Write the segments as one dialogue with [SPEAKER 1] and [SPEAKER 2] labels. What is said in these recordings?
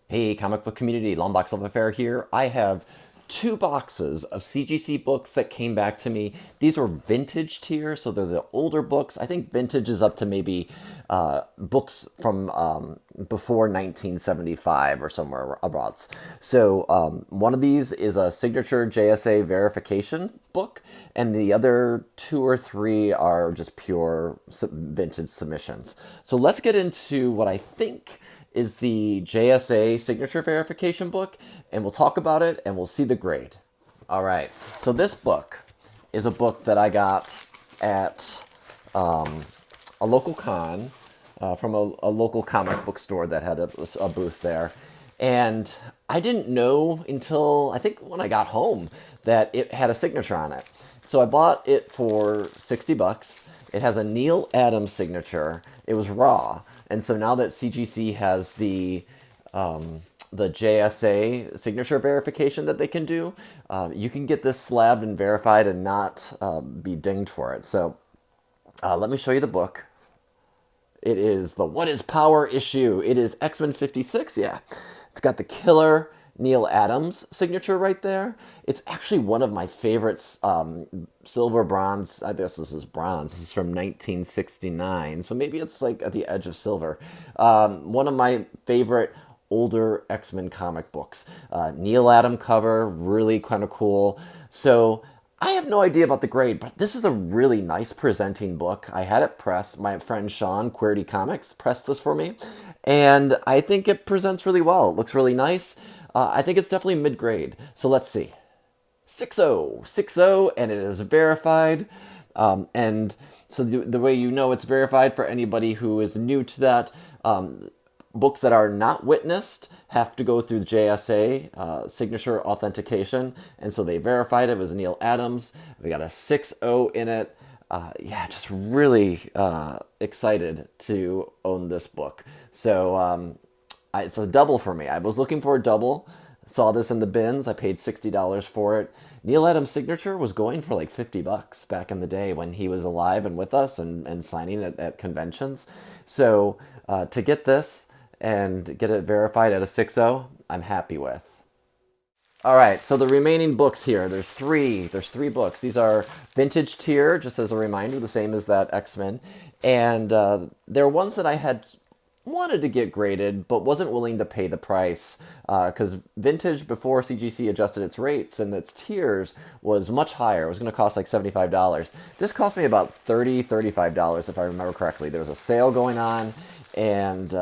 [SPEAKER 1] Hey, comic book community, Long Box Love Affair here. I have two boxes of CGC books that came back to me. These were vintage tier, so they're the older books. I think vintage is up to maybe books from before 1975 or somewhere abouts. So one of these is a signature JSA verification book, and the other two or three are just pure vintage submissions. So let's get into what I think is the JSA signature verification book, and we'll talk about it and we'll see the grade. All right, so this book is a book that I got at a local con from a local comic book store that had a booth there. And I didn't know until I think when I got home that it had a signature on it. So I bought it for 60 bucks. It has a Neal Adams signature. It was raw. And so now that CGC has the JSA signature verification that they can do, you can get this slabbed and verified and not be dinged for it. So let me show you the book. It is the What is Power issue. It is X-Men 56, yeah. It's got the killer Neal Adams signature right there. It's actually one of my favorites, silver bronze. I guess this is bronze. This is from 1969, so maybe it's like at the edge of silver. One of my favorite older X-Men comic books. Neal Adams cover, really kind of cool. So I have no idea about the grade, but this is a really nice presenting book. I had it pressed. My friend Sean, Queerty Comics, pressed this for me, and I think it presents really well. It looks really nice. I think it's definitely mid-grade. So let's see. 6.0, 6.0, and it is verified. And so the way you know it's verified for anybody who is new to that, books that are not witnessed have to go through the JSA signature authentication. And so they verified it was Neal Adams. We got a 6.0 in it. Yeah, just really excited to own this book. So it's a double for me. I was looking for a double. Saw this in the bins. I paid $60 for it. Neal Adams' signature was going for like 50 bucks back in the day when he was alive and with us and signing at conventions. So to get this and get it verified at a 6.0, I'm happy with. All right, so the remaining books here, there's three books. These are vintage tier, just as a reminder, the same as that X-Men. And they're ones that I had wanted to get graded, but wasn't willing to pay the price because vintage before CGC adjusted its rates and its tiers was much higher. It was going to cost like $75. This cost me about $35 if I remember correctly. There was a sale going on, and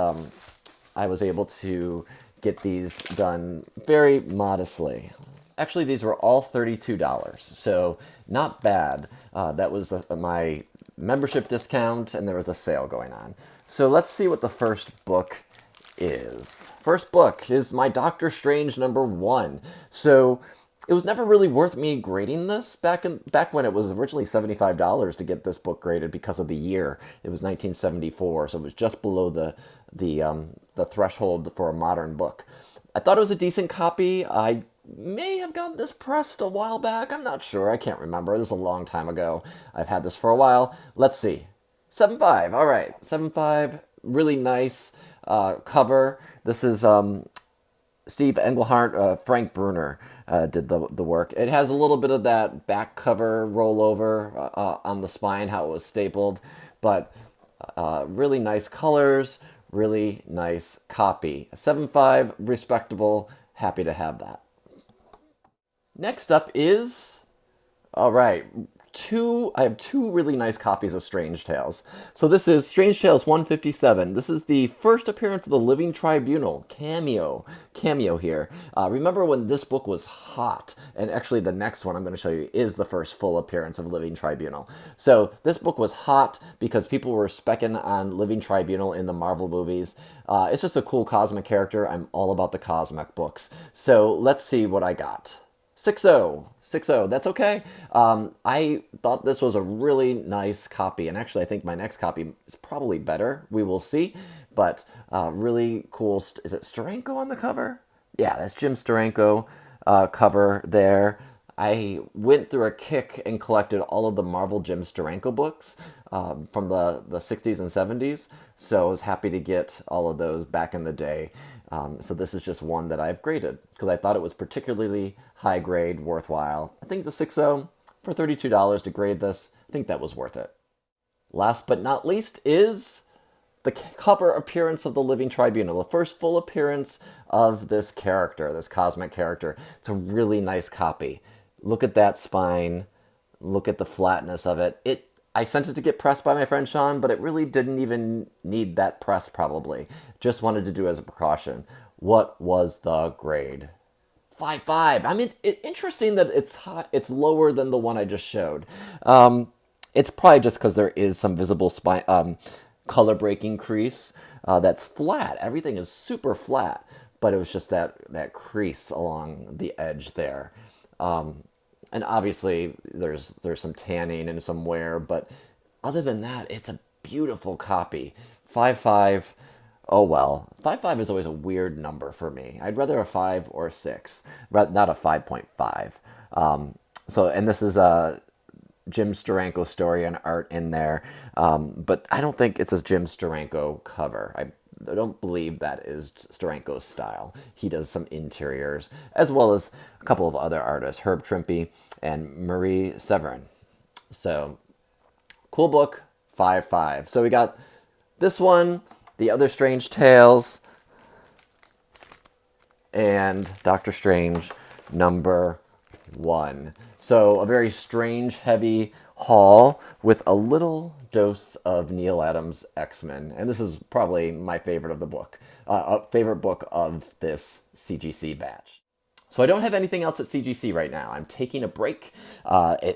[SPEAKER 1] I was able to get these done very modestly. Actually, these were all $32, so not bad. That was my membership discount, and there was a sale going on. So let's see what the first book is. First book is my Doctor Strange #1. So it was never really worth me grading this back when it was originally $75 to get this book graded because of the year. It was 1974, so it was just below the threshold for a modern book. I thought it was a decent copy. I may have gotten this pressed a while back. I'm not sure. I can't remember. This is a long time ago. I've had this for a while. Let's see. 7.5. All right. 7.5. Really nice cover. This is Steve Englehart, Frank Bruner did the work. It has a little bit of that back cover rollover on the spine, how it was stapled, but really nice colors, really nice copy. 7.5, respectable, happy to have that. Next up is, all right, I have two really nice copies of Strange Tales. So this is Strange Tales 157. This is the first appearance of the Living Tribunal cameo here. Remember when this book was hot? And actually the next one I'm going to show you is the first full appearance of Living Tribunal. So this book was hot because people were specking on Living Tribunal in the Marvel movies. It's just a cool cosmic character. I'm all about the cosmic books. So let's see what I got. 6.0, 6.0, that's okay. I thought this was a really nice copy, and actually I think my next copy is probably better. We will see, but really cool. Is it Steranko on the cover? Yeah, that's Jim Steranko cover there. I went through a kick and collected all of the Marvel Jim Steranko books from the 60s and 70s, so I was happy to get all of those back in the day. So this is just one that I've graded because I thought it was particularly high grade, worthwhile. I think the 6.0 for $32 to grade this, I think that was worth it. Last but not least is the cover appearance of the Living Tribunal, the first full appearance of this character, this cosmic character. It's a really nice copy. Look at that spine. Look at the flatness of it. I sent it to get pressed by my friend Sean, but it really didn't even need that press probably. Just wanted to do it as a precaution. What was the grade? 5.5. I mean, interesting that it's high, it's lower than the one I just showed. It's probably just because there is some visible spine, color breaking crease that's flat. Everything is super flat, but it was just that crease along the edge there. And obviously there's some tanning and some wear, but other than that, it's a beautiful copy. 5.5. Oh well, 5.5 is always a weird number for me. I'd rather a 5 or a 6, not a 5.5. And this is a Jim Steranko story and art in there, but I don't think it's a Jim Steranko cover. I don't believe that is Steranko's style. He does some interiors, as well as a couple of other artists, Herb Trimpe and Marie Severin. So, cool book, 5.5. So we got this one, The Other Strange Tales, and Doctor Strange #1. So a very strange, heavy haul with a little dose of Neal Adams' X-Men. And this is probably my favorite of the book, favorite book of this CGC batch. So I don't have anything else at CGC right now. I'm taking a break.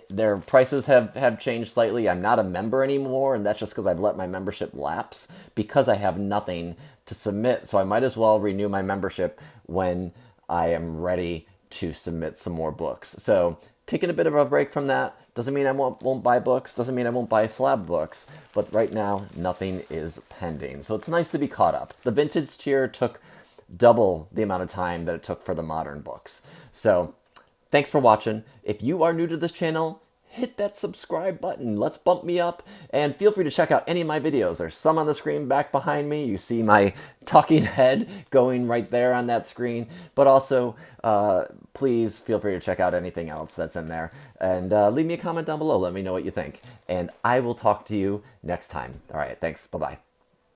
[SPEAKER 1] Their prices have changed slightly. I'm not a member anymore, and that's just because I've let my membership lapse because I have nothing to submit. So I might as well renew my membership when I am ready to submit some more books. So taking a bit of a break from that doesn't mean I won't buy books, doesn't mean I won't buy slab books, but right now nothing is pending. So it's nice to be caught up. The vintage tier took double the amount of time that it took for the modern books. So thanks for watching. If you are new to this channel, hit that subscribe button. Let's bump me up, and feel free to check out any of my videos. There's some on the screen back behind me. You see my talking head going right there on that screen, but also please feel free to check out anything else that's in there, and leave me a comment down below. Let me know what you think, and I will talk to you next time. All right, thanks. Bye-bye.